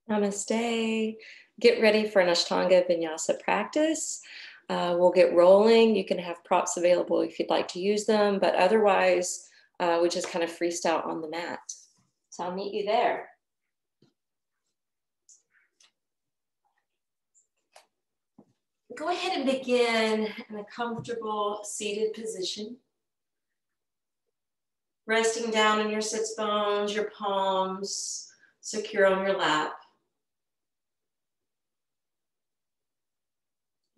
Namaste. Get ready for an Ashtanga Vinyasa practice. We'll get rolling. You can have props available if you'd like to use them, but otherwise, we just kind of freestyle on the mat. So I'll meet you there. Go ahead and begin in a comfortable seated position. Resting down on your sits bones, your palms secure on your lap.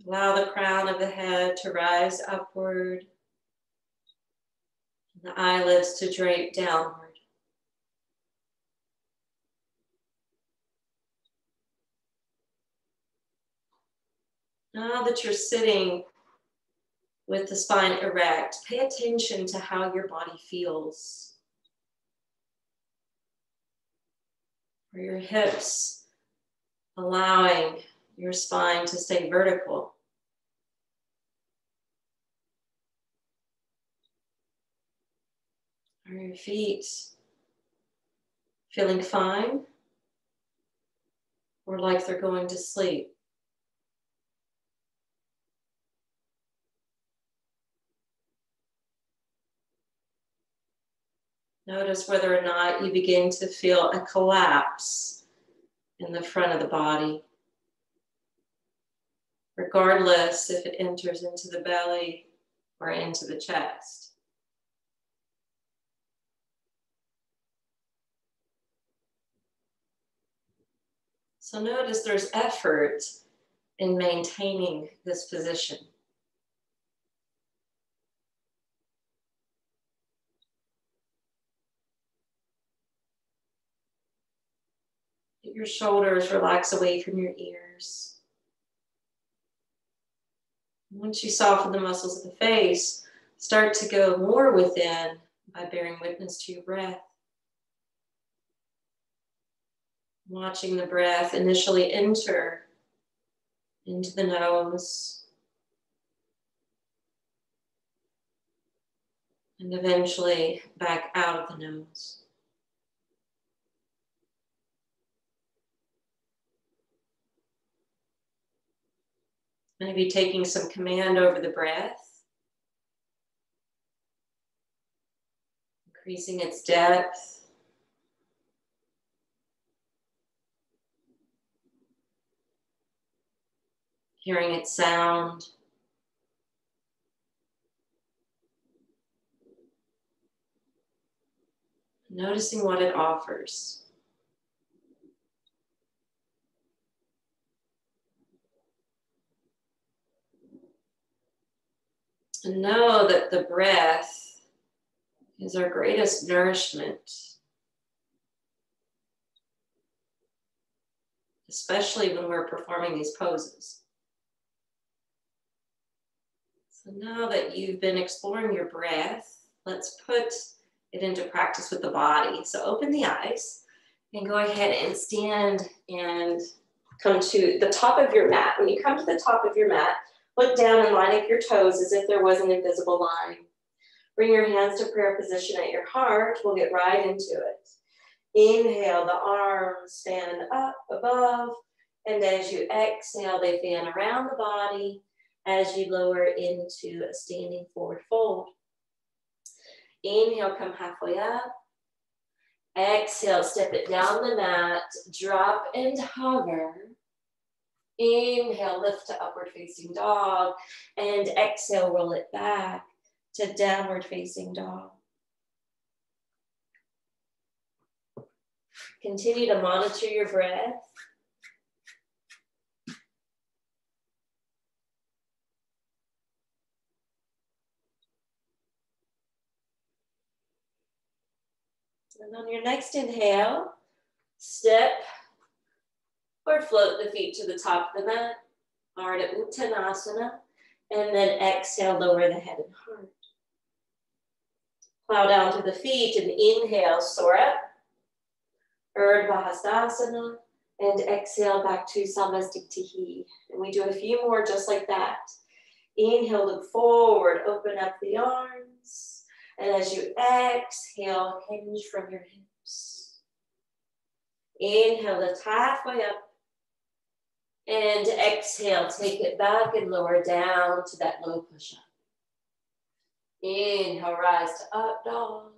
Allow the crown of the head to rise upward, and the eyelids to drape downward. Now that you're sitting with the spine erect, pay attention to how your body feels. Are your hips allowing your spine to stay vertical? Are your feet feeling fine or like they're going to sleep? Notice whether or not you begin to feel a collapse in the front of the body, regardless if it enters into the belly or into the chest. So notice there's effort in maintaining this position. Let your shoulders relax away from your ears. Once you soften the muscles of the face, start to go more within by bearing witness to your breath. Watching the breath initially enter into the nose and eventually back out of the nose. Maybe taking some command over the breath, increasing its depth, hearing its sound, noticing what it offers. And know that the breath is our greatest nourishment, especially when we're performing these poses. So now that you've been exploring your breath, let's put it into practice with the body. So open the eyes and go ahead and stand and come to the top of your mat. When you come to the top of your mat, look down and line up your toes as if there was an invisible line. Bring your hands to prayer position at your heart. We'll get right into it. Inhale, the arms stand up above, and as you exhale, they fan around the body as you lower into a standing forward fold. Inhale, come halfway up. Exhale, step it down the mat, drop and hover. Inhale, lift to upward facing dog, and exhale, roll it back to downward facing dog. Continue to monitor your breath. And on your next inhale, step or float the feet to the top of the mat, Ardha Uttanasana, and then exhale, lower the head and heart. Plow down to the feet and inhale, soar up, Urdhva Hastasana, and exhale back to Samasthiti. And we do a few more just like that. Inhale, look forward, open up the arms. And as you exhale, hinge from your hips. Inhale, lift halfway up. And exhale, take it back and lower down to that low push-up. Inhale, rise to up dog.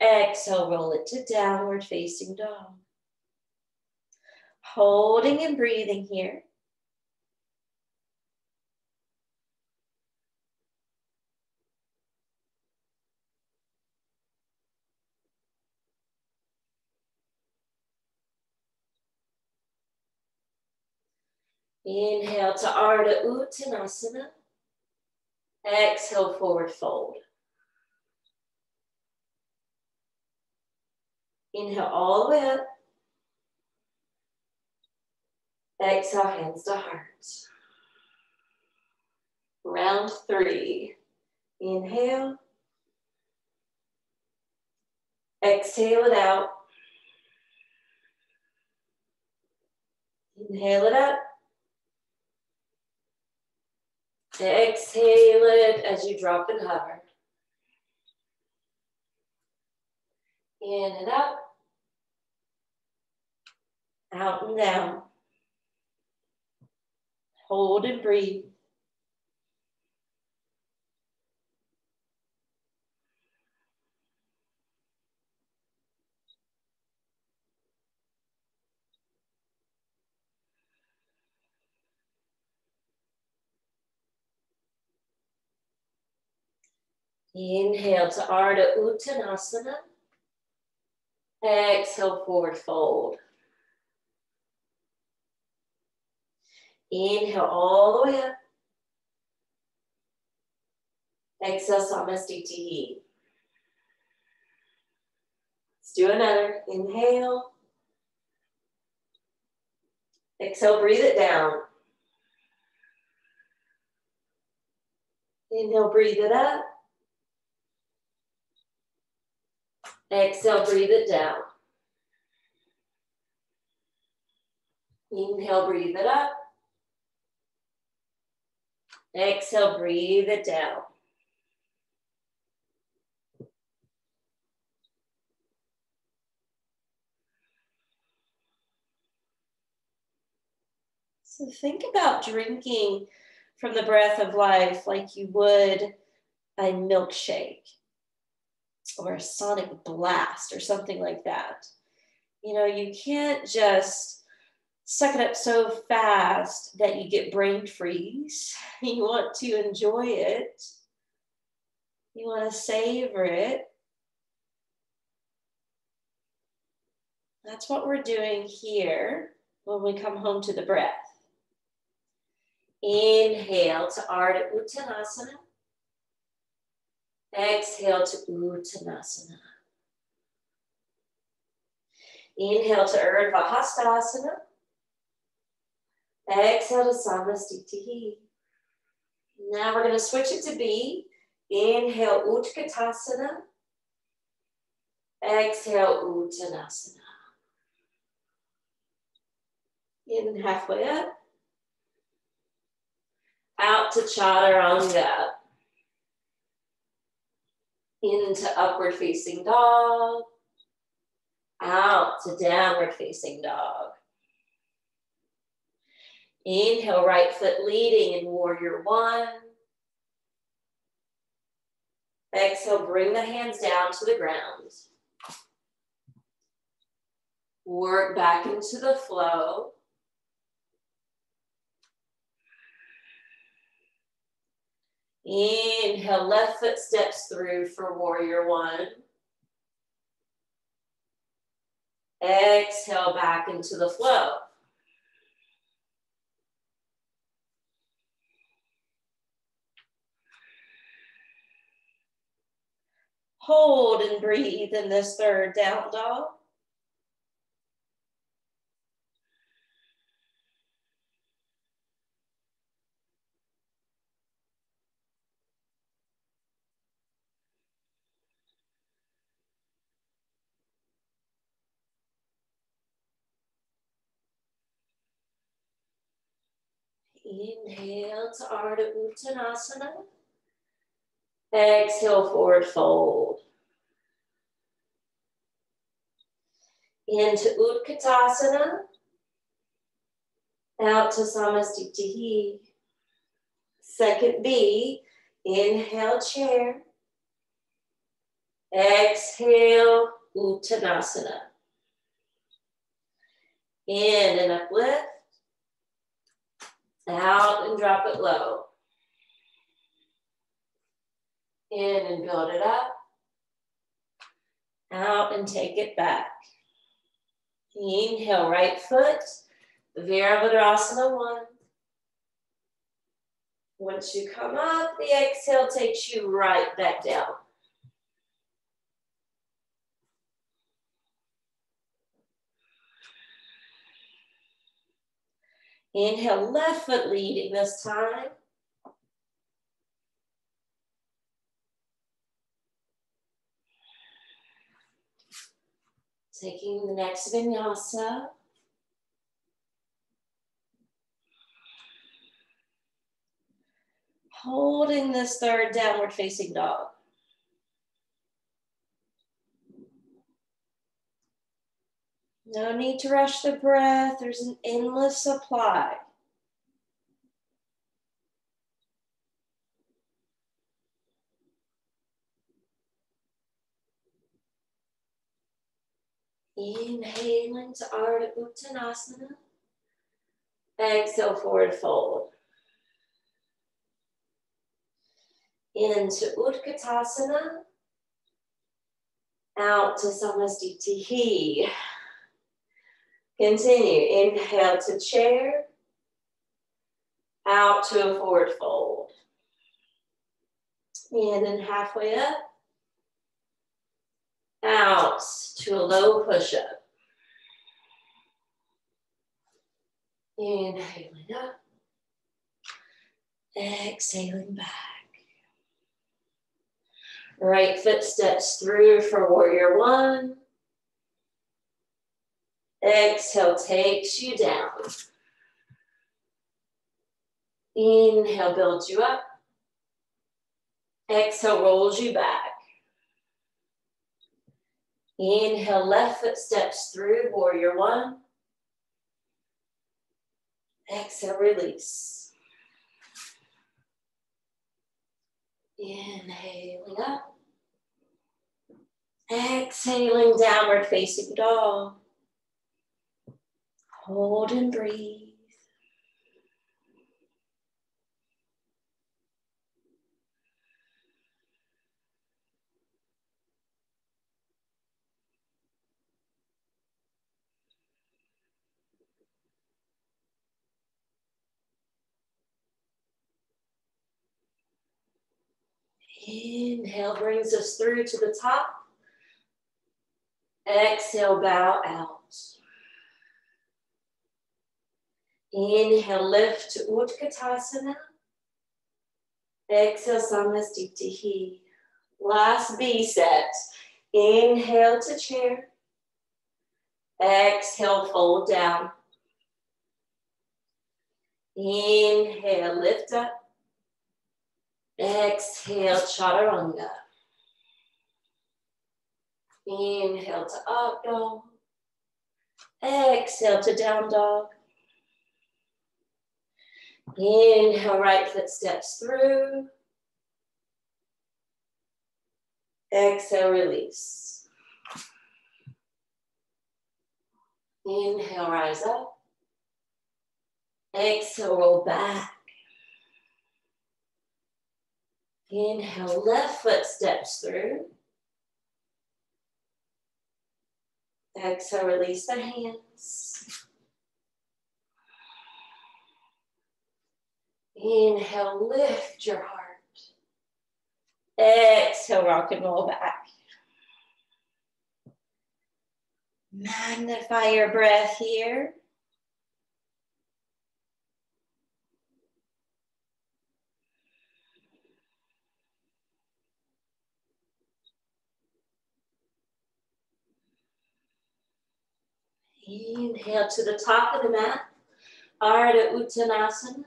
Exhale, roll it to downward facing dog. Holding and breathing here. Inhale to Ardha Uttanasana. Exhale, forward fold. Inhale all the way up. Exhale, hands to heart. Round 3. Inhale. Exhale it out. Inhale it up. Exhale it as you drop and hover. In and up. Out and down. Hold and breathe. Inhale to Ardha Uttanasana. Exhale, forward fold. Inhale all the way up. Exhale, Samastitihi. Let's do another. Inhale. Exhale, breathe it down. Inhale, breathe it up. Exhale, breathe it down. Inhale, breathe it up. Exhale, breathe it down. So think about drinking from the breath of life like you would a milkshake or a sonic blast or something like that. You know, you can't just suck it up so fast that you get brain freeze. You want to enjoy it. You want to savor it. That's what we're doing here when we come home to the breath. Inhale to Ardha Uttanasana. Exhale to Uttanasana. Inhale to Urdhva Hastasana. Exhale to Samastitihi. Now we're going to switch it to B. Inhale Utkatasana. Exhale Uttanasana. In halfway up. Out to Chaturanga. Into upward facing dog. Out to downward facing dog. Inhale, right foot leading in warrior one. Exhale, bring the hands down to the ground. Work back into the flow. Inhale, left foot steps through for warrior one. Exhale, back into the flow. Hold and breathe in this third down dog. Inhale to Ardha Uttanasana. Exhale, forward fold. Into Uttanasana. Out to Samasthiti. Second B, inhale chair. Exhale Uttanasana. In and uplift. Out and drop it low. In and build it up. Out and take it back. Inhale, right foot. Virabhadrasana 1. Once you come up, the exhale takes you right back down. Inhale, left foot leading this time. Taking the next vinyasa. Holding this third downward facing dog. No need to rush the breath. There's an endless supply. Inhaling to Ardha Uttanasana. Exhale, forward fold. Into Utkatasana. Out to Samasthiti. Continue. Inhale to chair. Out to a forward fold. In and halfway up. Out to a low push-up. Inhaling up. Exhaling back. Right foot steps through for warrior 1. Exhale takes you down. Inhale builds you up. Exhale rolls you back. Inhale, left foot steps through, warrior 1. Exhale, release. Inhaling up. Exhaling, downward facing dog. Hold and breathe. Inhale brings us through to the top. Exhale, bow out. Inhale, lift to Utkatasana. Exhale, Samasthiti. Last B set. Inhale to chair. Exhale, fold down. Inhale, lift up. Exhale, chaturanga. Inhale to up dog. Exhale to down dog. Inhale, right foot steps through. Exhale, release. Inhale, rise up. Exhale, roll back. Inhale, left foot steps through. Exhale, release the hands. Inhale, lift your heart. Exhale, rock and roll back. Magnify your breath here. Inhale to the top of the mat. Ardha Uttanasana.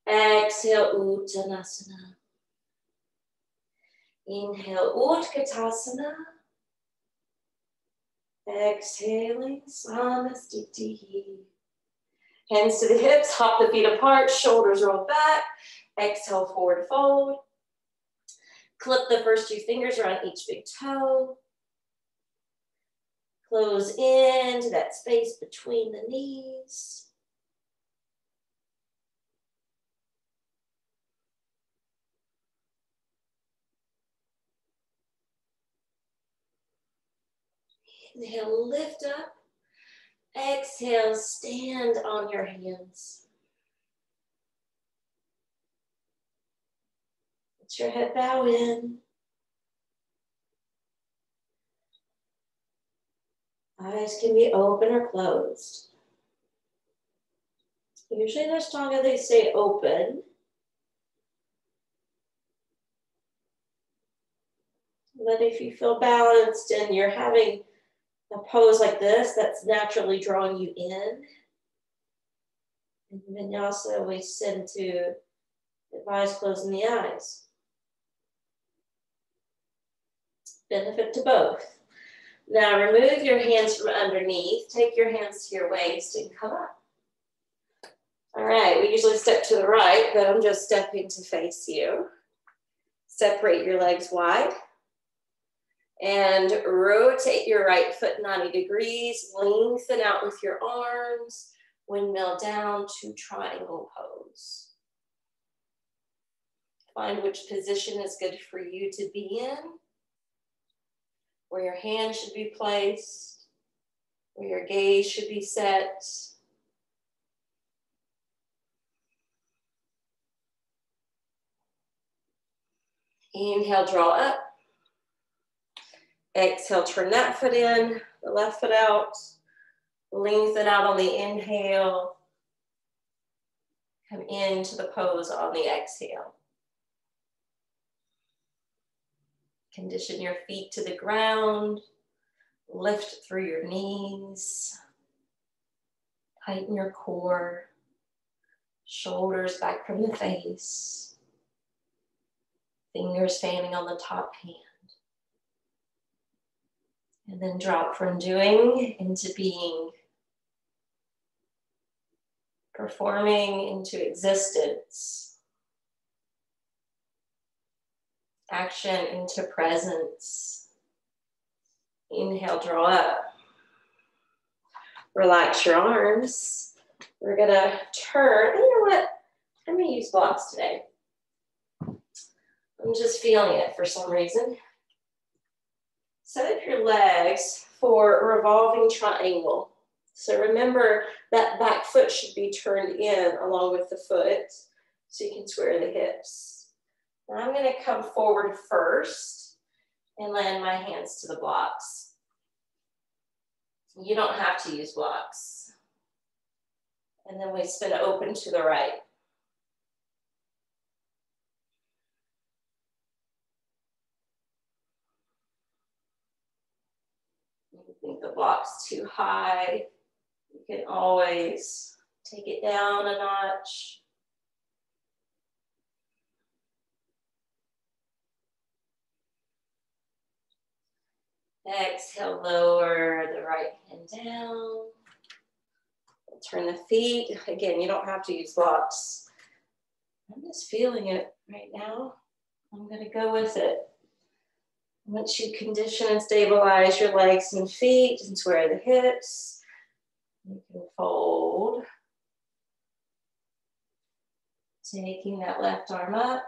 Exhale, Uttanasana. Inhale, Utkatasana. Exhaling, Samastiti. Hands to the hips, hop the feet apart, shoulders roll back. Exhale, forward fold. Clip the first two fingers around each big toe. Close into that space between the knees. Inhale, lift up. Exhale, stand on your hands. Let your head bow in. Eyes can be open or closed. Usually in Ashtanga they stay open. But if you feel balanced and you're having a pose like this that's naturally drawing you in, in Vinyasa we tend to advise closing the eyes. Benefit to both. Now remove your hands from underneath, take your hands to your waist and come up. All right, we usually step to the right, but I'm just stepping to face you. Separate your legs wide. And rotate your right foot 90 degrees, lengthen out with your arms, windmill down to triangle pose. Find which position is good for you to be in, where your hands should be placed, where your gaze should be set. Inhale, draw up. Exhale, turn that foot in, the left foot out. Lengthen out on the inhale. Come into the pose on the exhale. Condition your feet to the ground. Lift through your knees. Tighten your core. Shoulders back from the face. Fingers fanning on the top hand. And then drop from doing into being. Performing into existence. Action into presence. Inhale, draw up. Relax your arms. We're gonna turn. You know what? I'm gonna use blocks today. I'm just feeling it for some reason. Set up your legs for a revolving triangle. So remember that back foot should be turned in along with the foot so you can square the hips. Now I'm going to come forward first and land my hands to the blocks. You don't have to use blocks. And then we spin open to the right. You think the block's too high, you can always take it down a notch. Exhale, lower the right hand down. Turn the feet. Again, you don't have to use blocks. I'm just feeling it right now. I'm going to go with it. Once you condition and stabilize your legs and feet and square the hips, you can fold. Taking that left arm up.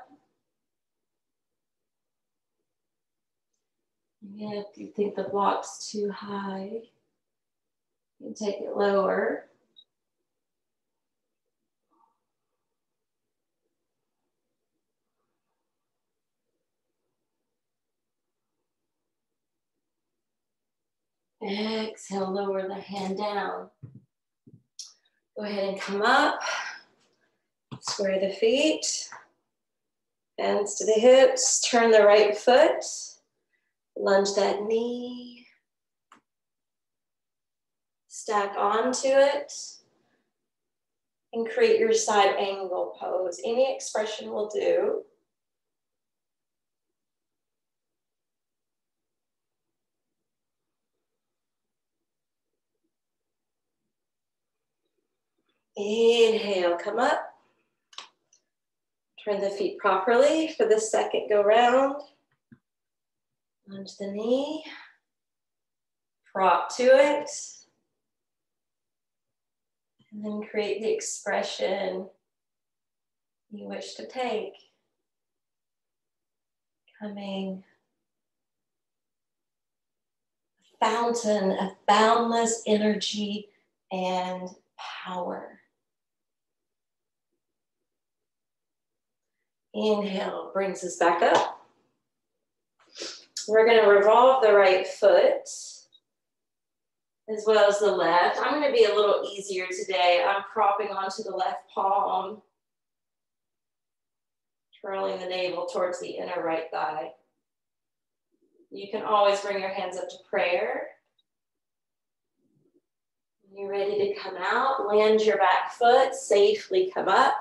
And if you think the block's too high, you can take it lower. Exhale, lower the hand down. Go ahead and come up. Square the feet. Hands to the hips. Turn the right foot. Lunge that knee. Stack onto it. And create your side angle pose. Any expression will do. Inhale, come up. Turn the feet properly for the second go round. Lunge the knee. Prop to it. And then create the expression you wish to take. Coming a fountain of boundless energy and power. Inhale brings us back up. We're going to revolve the right foot as well as the left. I'm going to be a little easier today. I'm propping onto the left palm, twirling the navel towards the inner right thigh. You can always bring your hands up to prayer. When you're ready to come out, land your back foot, safely come up.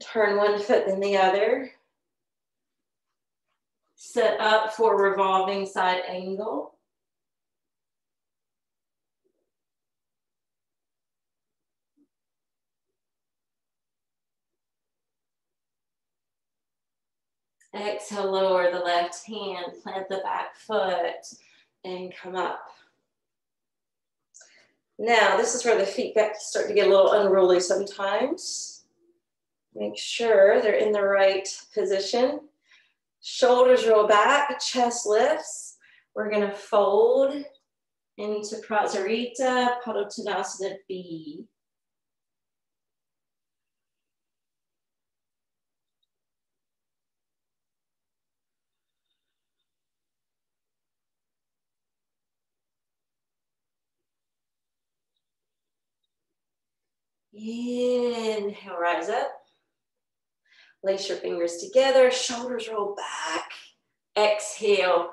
Turn one foot then the other. Set up for revolving side angle. Exhale, lower the left hand, plant the back foot, and come up. Now, this is where the feet start to get a little unruly sometimes. Make sure they're in the right position. Shoulders roll back, chest lifts. We're going to fold into Prasarita, Padmasana B. Inhale, rise up. Lace your fingers together, shoulders roll back. Exhale,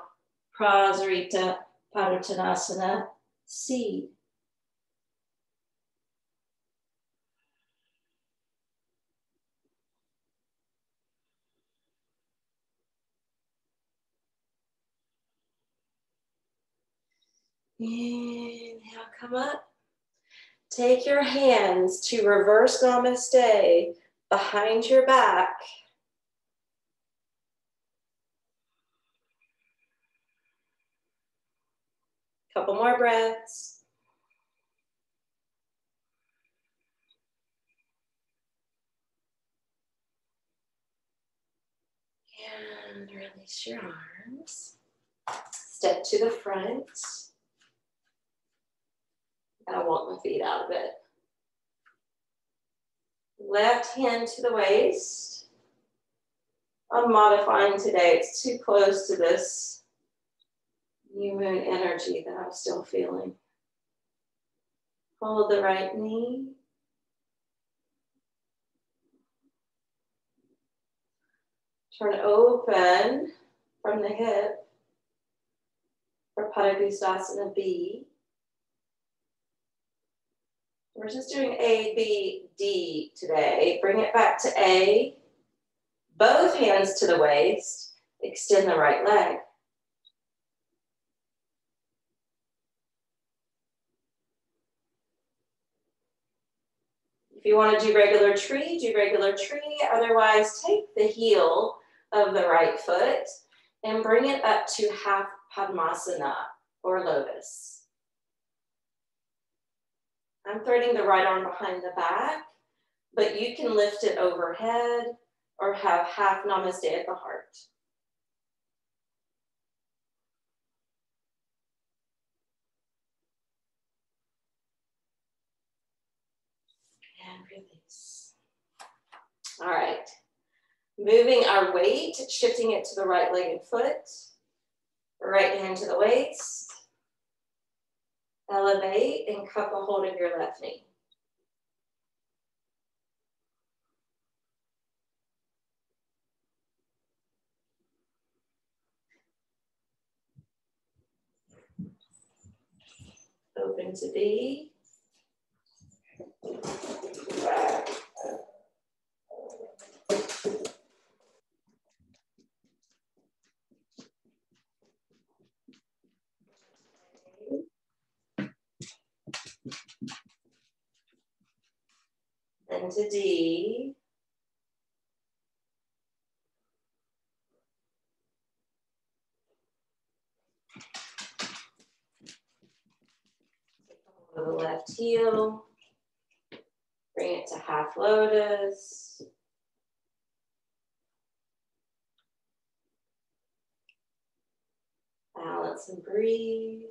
Prasarita, Padmasana C. Inhale, come up. Take your hands to reverse namaste behind your back. Couple more breaths. And release your arms. Step to the front. I want my feet out of it. Left hand to the waist. I'm modifying today. It's too close to this new moon energy that I'm still feeling. Hold the right knee. Turn open from the hip for Padmasana B. We're just doing A, B, D today. Bring it back to A. Both hands to the waist. Extend the right leg. If you want to do regular tree, do regular tree. Otherwise, take the heel of the right foot and bring it up to half Padmasana or Lotus. I'm threading the right arm behind the back, but you can lift it overhead or have half namaste at the heart. And release. All right. Moving our weight, shifting it to the right leg and foot. Right hand to the waist. Elevate and cup a hold of your left knee. Open to B. into D. The left heel, bring it to half lotus. Balance and breathe.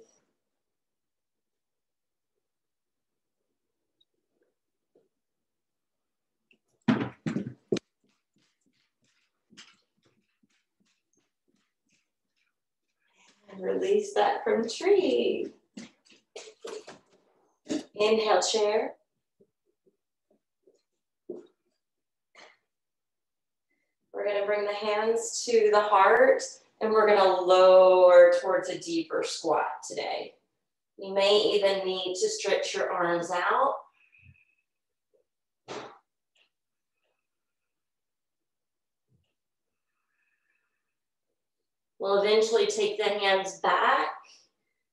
And release that from tree. Inhale, chair. We're going to bring the hands to the heart and we're going to lower towards a deeper squat today. You may even need to stretch your arms out. We'll eventually take the hands back,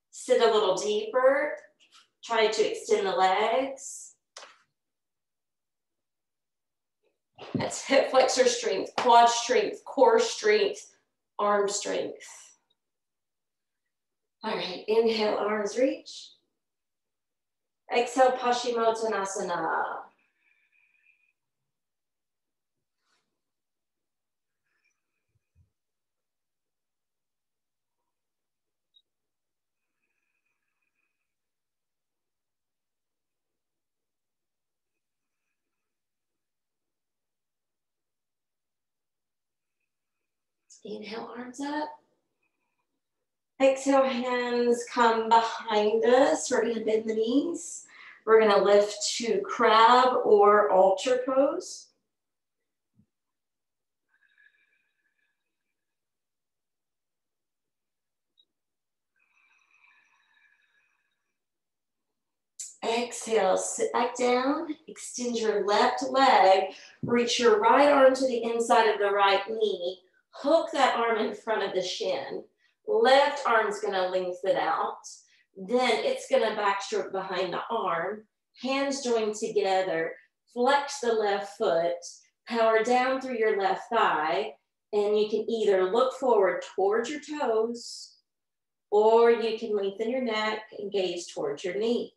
sit a little deeper, try to extend the legs. That's hip flexor strength, quad strength, core strength, arm strength. All right, inhale, arms reach. Exhale, Uttanasana. Inhale, arms up. Exhale, hands come behind us. We're going to bend the knees. We're going to lift to crab or altar pose. Exhale, sit back down, extend your left leg, reach your right arm to the inside of the right knee, hook that arm in front of the shin. Left arm's gonna lengthen out, then it's gonna backstroke behind the arm, hands joined together, flex the left foot, power down through your left thigh, and you can either look forward towards your toes, or you can lengthen your neck and gaze towards your knee.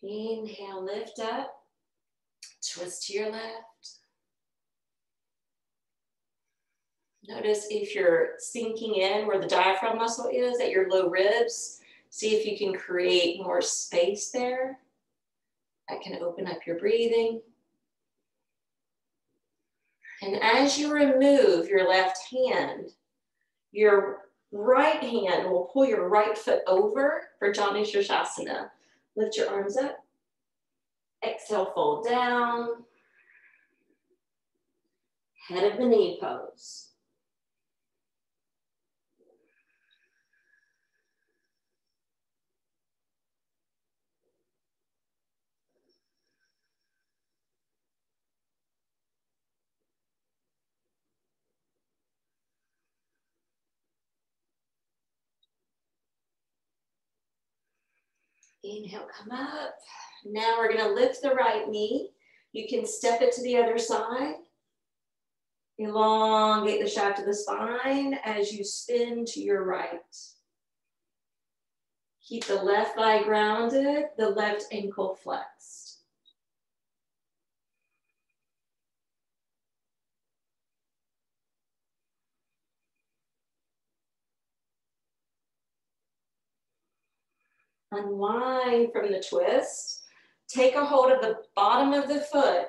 Inhale, lift up, twist to your left. Notice if you're sinking in where the diaphragm muscle is at your low ribs, see if you can create more space there. That can open up your breathing. And as you remove your left hand, your right hand will pull your right foot over for Janu Sirsasana. Lift your arms up. Exhale, fold down. Head of the knee pose. Inhale, come up. Now we're going to lift the right knee. You can step it to the other side. Elongate the shaft of the spine as you spin to your right. Keep the left thigh grounded, the left ankle flexed. Unwind from the twist. Take a hold of the bottom of the foot.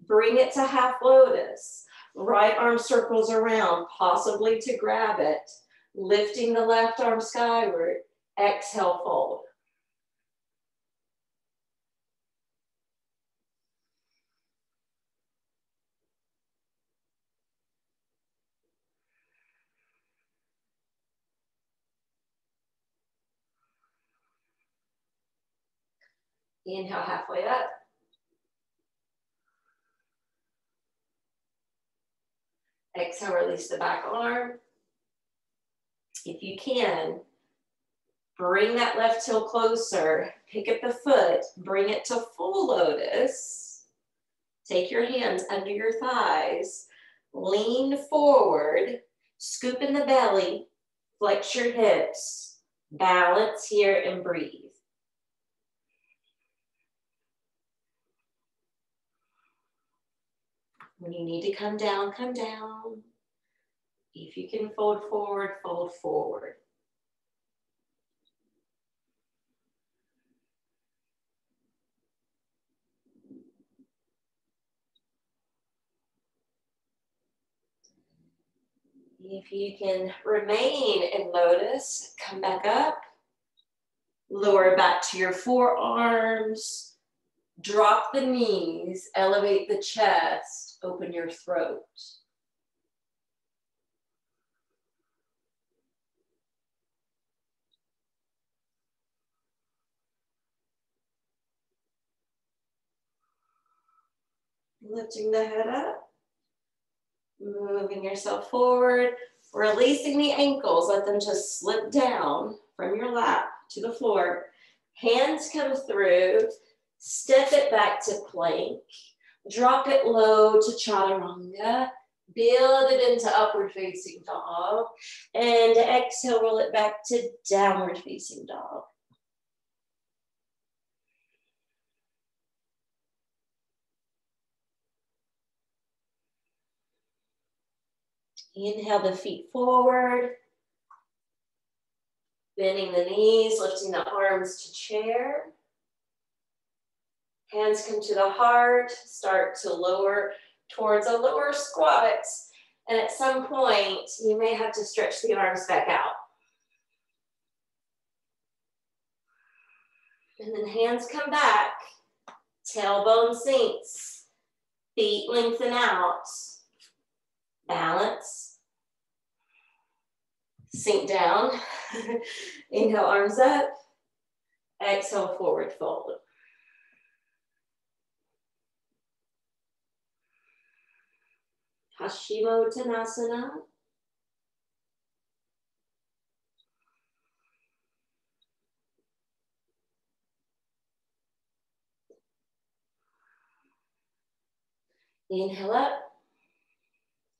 Bring it to half lotus. Right arm circles around, possibly to grab it. Lifting the left arm skyward. Exhale, fold. Inhale, halfway up. Exhale, release the back arm. If you can, bring that left heel closer. Pick up the foot, bring it to full lotus. Take your hands under your thighs. Lean forward, scoop in the belly, flex your hips. Balance here and breathe. When you need to come down, come down. If you can fold forward, fold forward. If you can remain in lotus, come back up. Lower back to your forearms. Drop the knees, elevate the chest, open your throat. Lifting the head up, moving yourself forward, releasing the ankles, let them just slip down from your lap to the floor. Hands come through, step it back to plank, drop it low to chaturanga, build it into upward facing dog, and exhale, roll it back to downward facing dog. Inhale the feet forward, bending the knees, lifting the arms to chair. Hands come to the heart, start to lower towards a lower squat. And at some point, you may have to stretch the arms back out. And then hands come back, tailbone sinks, feet lengthen out, balance, sink down, inhale arms up, exhale forward fold. Uttanasana. Inhale up.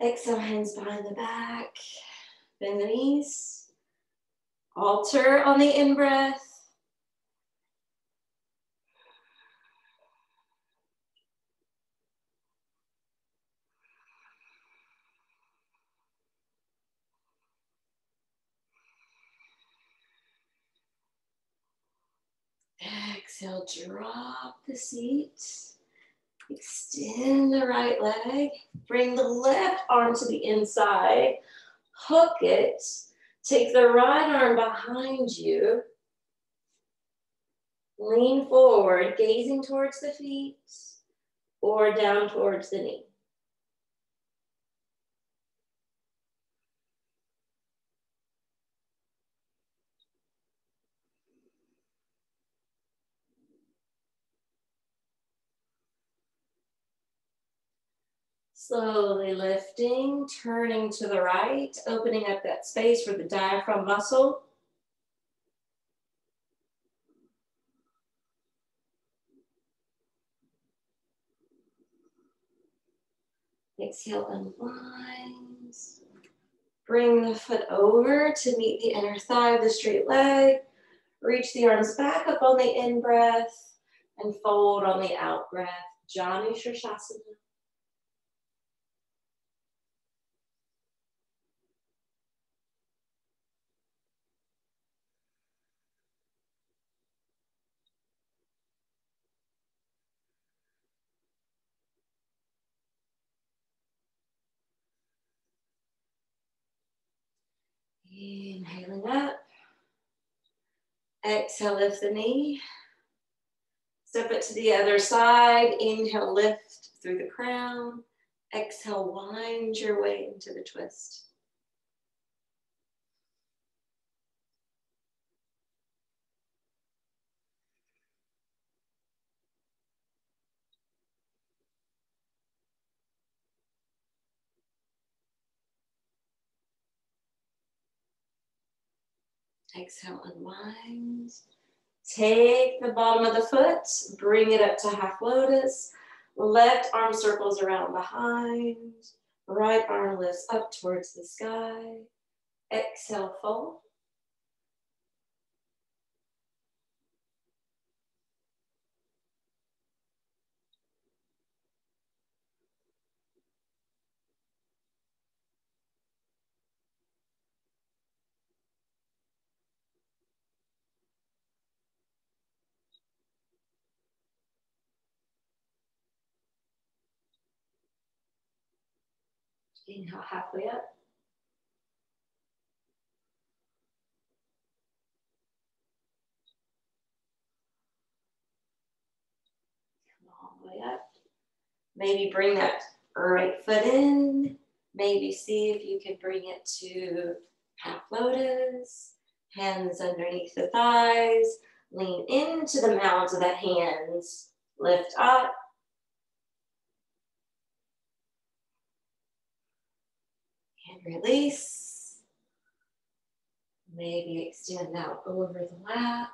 Exhale, hands behind the back. Bend the knees. Alter on the in-breath. Exhale, drop the seat. Extend the right leg. Bring the left arm to the inside. Hook it. Take the right arm behind you. Lean forward, gazing towards the feet or down towards the knee. Slowly lifting, turning to the right, opening up that space for the diaphragm muscle. Exhale, unwind. Bring the foot over to meet the inner thigh of the straight leg. Reach the arms back up on the in-breath and fold on the out-breath. Janu Shirshasana. Inhaling up. Exhale, lift the knee. Step it to the other side. Inhale, lift through the crown. Exhale, wind your way into the twist. Exhale, unwind. Take the bottom of the foot, bring it up to half lotus. Left arm circles around behind. Right arm lifts up towards the sky. Exhale, fold. Inhale, halfway up. Come all the way up. Maybe bring that right foot in. Maybe see if you can bring it to half lotus. Hands underneath the thighs. Lean into the mounds of the hands. Lift up. And release. Maybe extend out over the lap.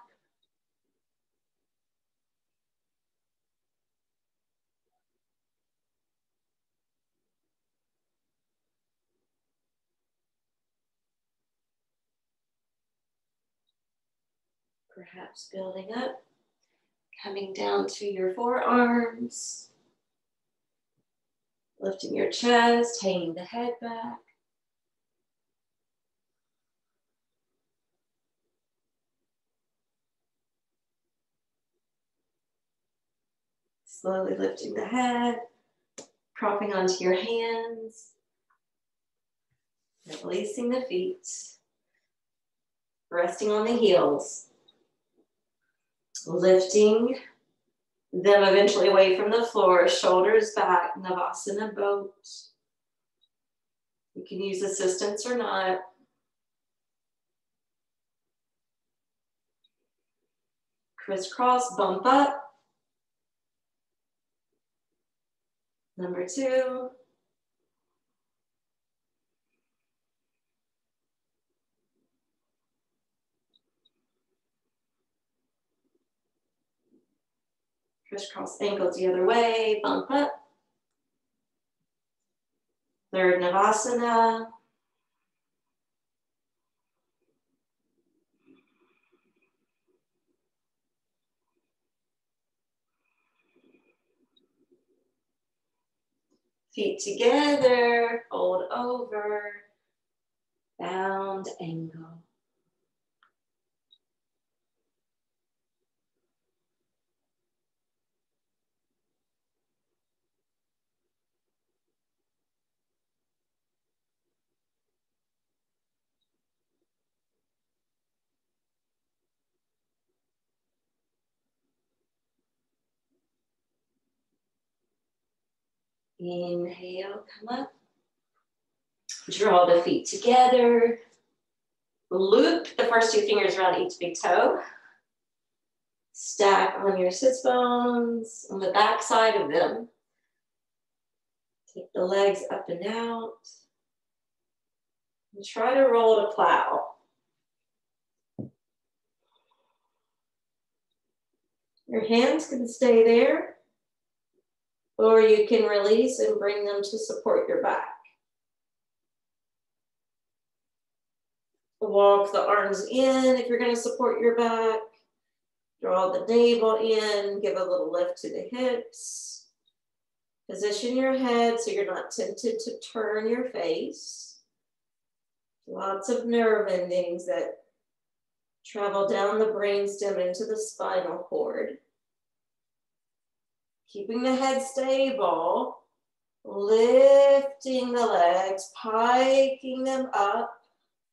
Perhaps building up, coming down to your forearms, lifting your chest, hanging the head back. Slowly lifting the head, propping onto your hands, releasing the feet, resting on the heels, lifting them eventually away from the floor, shoulders back, Navasana boat. You can use assistance or not. Crisscross, bump up. Number 2. Crisscross ankles the other way, bump up. 3rd Navasana. Feet together, fold over, bound angle. Inhale, come up. Draw the feet together. Loop the first 2 fingers around each big toe. Stack on your sits bones on the back side of them. Take the legs up and out. And try to roll to plow. Your hands can stay there, or you can release and bring them to support your back. Walk the arms in if you're going to support your back. Draw the navel in, give a little lift to the hips. Position your head so you're not tempted to turn your face. Lots of nerve endings that travel down the brainstem into the spinal cord. Keeping the head stable, lifting the legs, piking them up,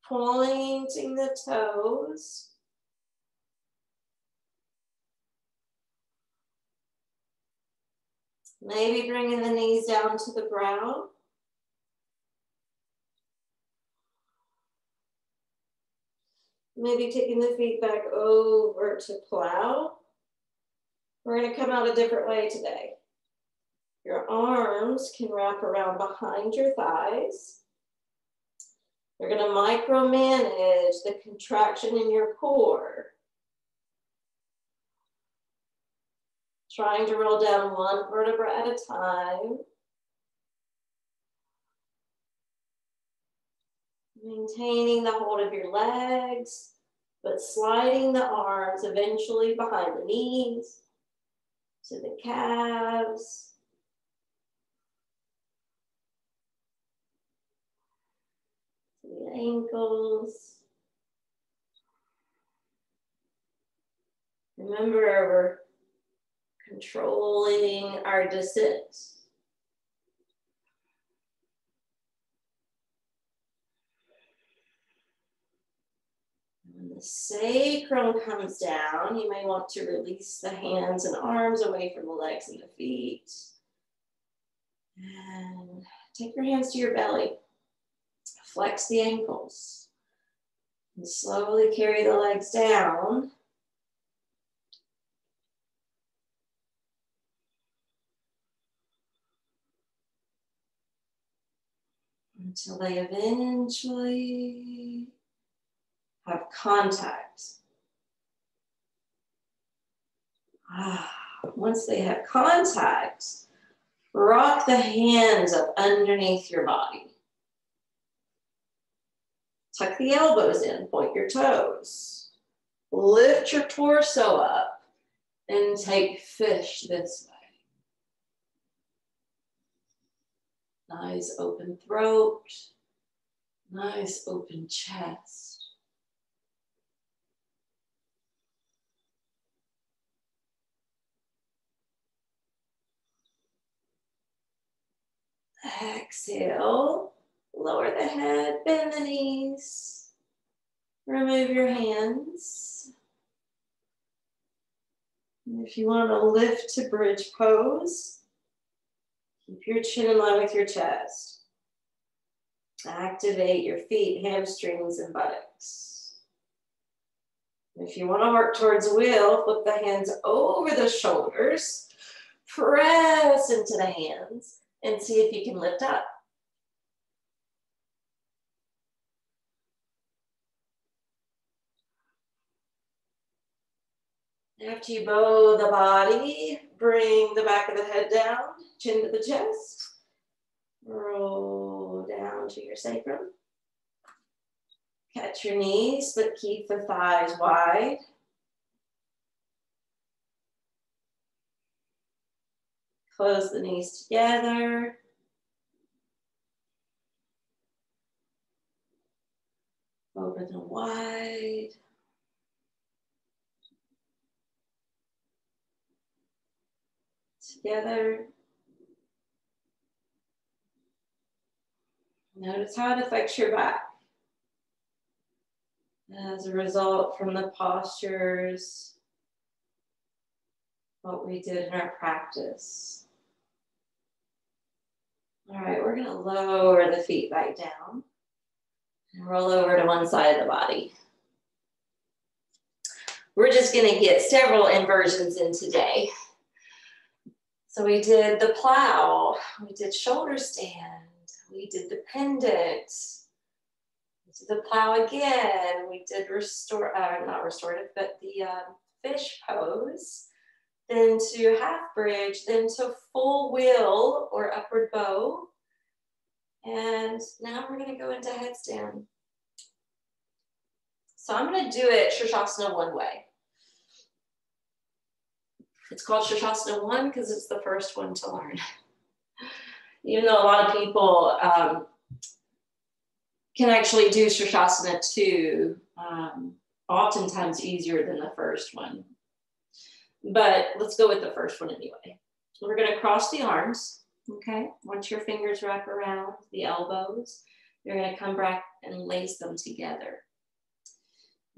pointing the toes. Maybe bringing the knees down to the ground. Maybe taking the feet back over to plow. We're going to come out a different way today. Your arms can wrap around behind your thighs. We're going to micromanage the contraction in your core. Trying to roll down one vertebra at a time. Maintaining the hold of your legs, but sliding the arms eventually behind the knees, to the calves, to the ankles. Remember, we're controlling our descent. When the sacrum comes down, you may want to release the hands and arms away from the legs and the feet. And take your hands to your belly. Flex the ankles. And slowly carry the legs down. Until they eventually have contact. Once they have contact, rock the hands up underneath your body. Tuck the elbows in, point your toes. Lift your torso up and take fish this way. Nice open throat, nice open chest. Exhale, lower the head, bend the knees, remove your hands. And if you want to lift to bridge pose, keep your chin in line with your chest. Activate your feet, hamstrings, and buttocks. If you want to work towards a wheel, flip the hands over the shoulders, press into the hands, and see if you can lift up. After you bow the body, bring the back of the head down, chin to the chest. Roll down to your sacrum. Catch your knees, but keep the thighs wide. Close the knees together. Open them wide. Together. Notice how it affects your back. As a result from the postures, what we did in our practice. All right, we're gonna lower the feet back down and roll over to one side of the body. We're just gonna get several inversions in today. So we did the plow, we did shoulder stand, we did the pendant, we did the plow again, we did not restorative, but the fish pose, then to half bridge, then to full wheel or upward bow. And now we're gonna go into headstand. So I'm gonna do it Shirshasana one way. It's called Shirshasana 1 because it's the first one to learn. Even though a lot of people can actually do Shirshasana 2, oftentimes easier than the first one. But let's go with the first one anyway. We're gonna cross the arms, okay? Once your fingers wrap around the elbows, you're gonna come back and lace them together.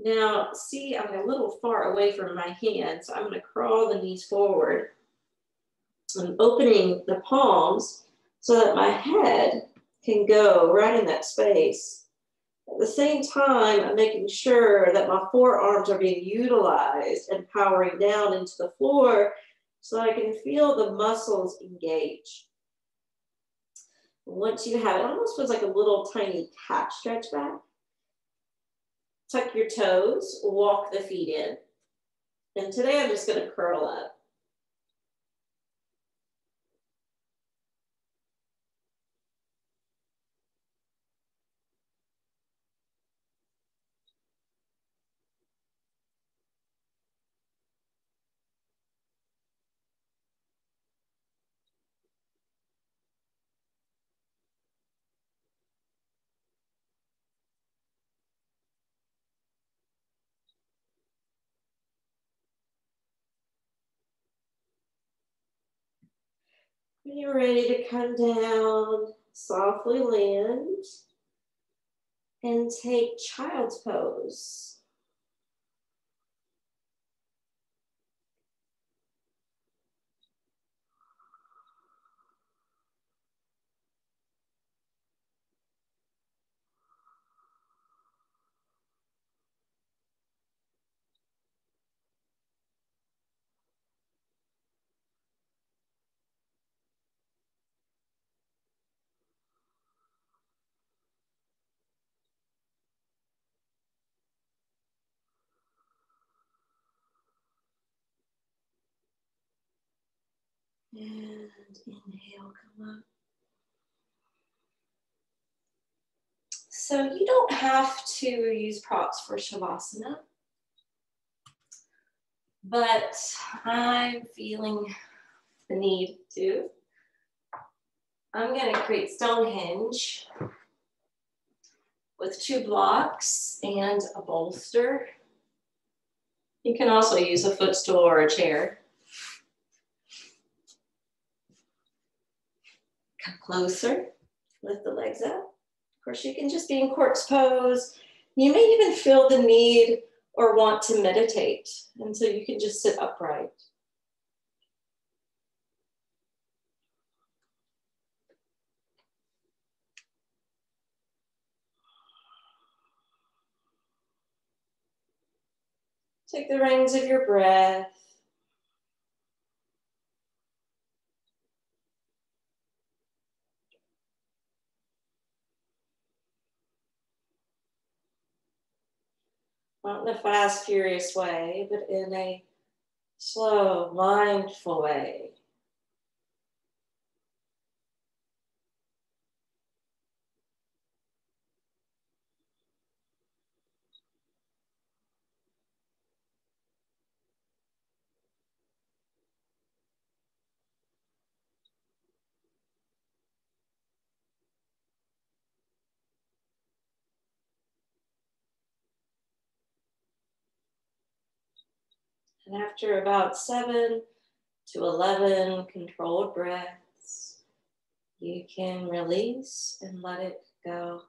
Now, see, I'm a little far away from my hand, so I'm gonna crawl the knees forward. I'm opening the palms so that my head can go right in that space. At the same time, I'm making sure that my forearms are being utilized and powering down into the floor so that I can feel the muscles engage. Once you have it, almost feels like a little tiny cat stretch back. Tuck your toes, walk the feet in. And today I'm just going to curl up. When you're ready to come down, softly land and take child's pose. And inhale, come up. So you don't have to use props for Shavasana, but I'm feeling the need to. I'm going to create Stonehenge with 2 blocks and a bolster. You can also use a footstool or a chair. Come closer, lift the legs up. Of course, you can just be in corpse pose. You may even feel the need or want to meditate, and so you can just sit upright. Take the reins of your breath. Not in a fast, furious way, but in a slow, mindful way. And after about 7 to 11 controlled breaths, you can release and let it go.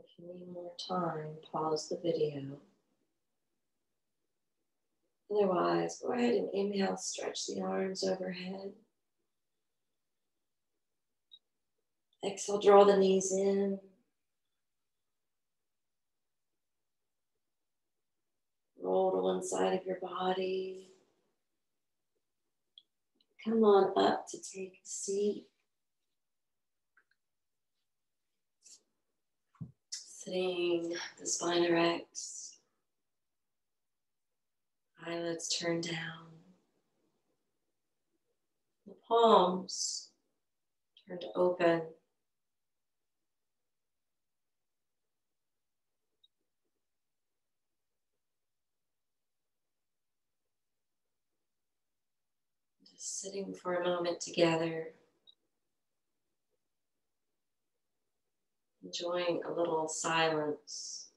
If you need more time, pause the video. Otherwise, go ahead and inhale, stretch the arms overhead. Exhale, draw the knees in. Roll to one side of your body. Come on up to take a seat. Sitting the spine erect. Eyelids turned down. The palms turned open. Just sitting for a moment together. Enjoying a little silence.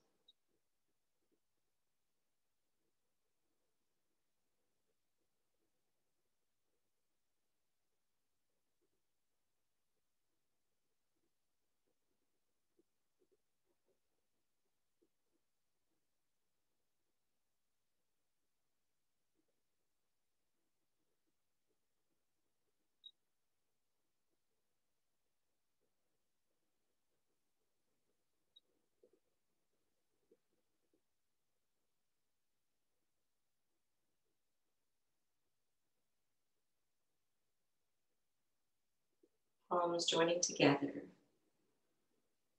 Palms joining together.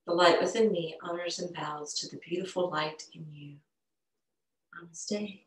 The light within me honors and bows to the beautiful light in you. Namaste.